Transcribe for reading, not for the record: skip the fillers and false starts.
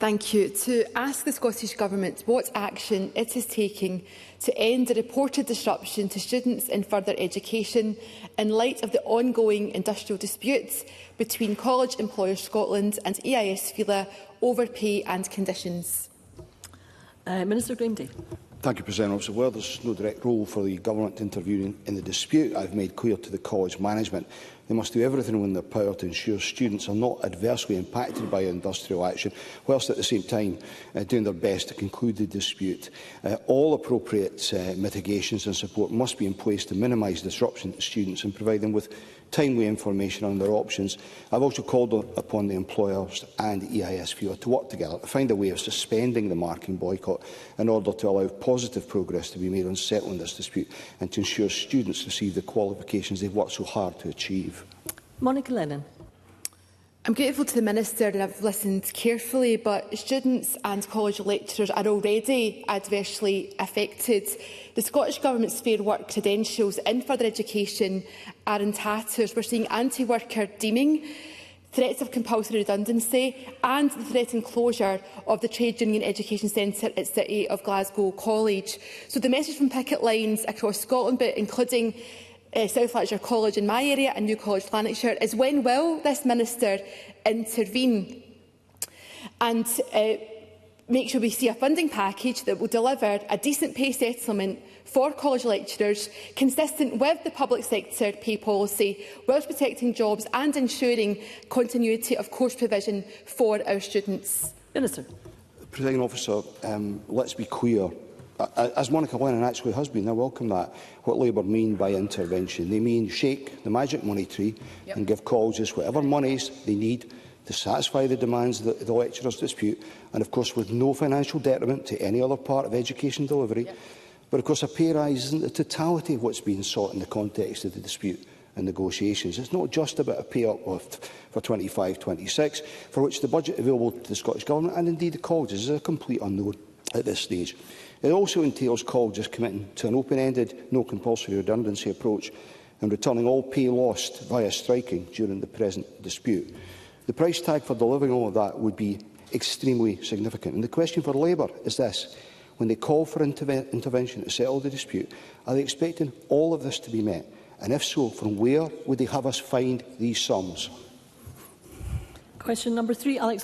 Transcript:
Thank you. To ask the Scottish Government what action it is taking to end the reported disruption to students in further education in light of the ongoing industrial disputes between College Employers Scotland and EIS-FELA over pay and conditions. Minister Grimday. Thank you, President Officer. Well, there's no direct role for the Government to intervene in the dispute. I've made clear to the college management they must do everything within their power to ensure students are not adversely impacted by industrial action, whilst at the same time doing their best to conclude the dispute. All appropriate mitigations and support must be in place to minimise disruption to students and provide them with timely information on their options. I've also called upon the employers and EIS-FELA to work together to find a way of suspending the marking boycott in order to allow positive progress to be made on settling this dispute and to ensure students receive the qualifications they've worked so hard to achieve. Monica Lennon. I'm grateful to the Minister and I've listened carefully, but students and college lecturers are already adversely affected. The Scottish Government's Fair Work credentials in further education are in tatters. We're seeing anti-worker deeming, threats of compulsory redundancy and the threatened closure of the Trade Union Education Centre at City of Glasgow College. So the message from picket lines across Scotland, but including South Lanarkshire College in my area and New College Lanarkshire, is when will this Minister intervene and make sure we see a funding package that will deliver a decent pay settlement for college lecturers, consistent with the public sector pay policy, whilst protecting jobs and ensuring continuity of course provision for our students? Minister. Presiding Officer, let's be clear. As Monica Lennon actually has been, I welcome that, what Labour mean by intervention. They mean shake the magic money tree and give colleges whatever monies they need to satisfy the demands of the lecturers' dispute, and of course with no financial detriment to any other part of education delivery. But of course a pay rise isn't the totality of what's being sought in the context of the dispute and negotiations. It's not just about a pay uplift for 25-26, for which the budget available to the Scottish Government and indeed the colleges is a complete unknown at this stage. It also entails colleges committing to an open-ended, no compulsory redundancy approach and returning all pay lost via striking during the present dispute. The price tag for delivering all of that would be extremely significant. And the question for Labour is this: when they call for intervention to settle the dispute, are they expecting all of this to be met? And if so, from where would they have us find these sums? Question number 3, Alexander.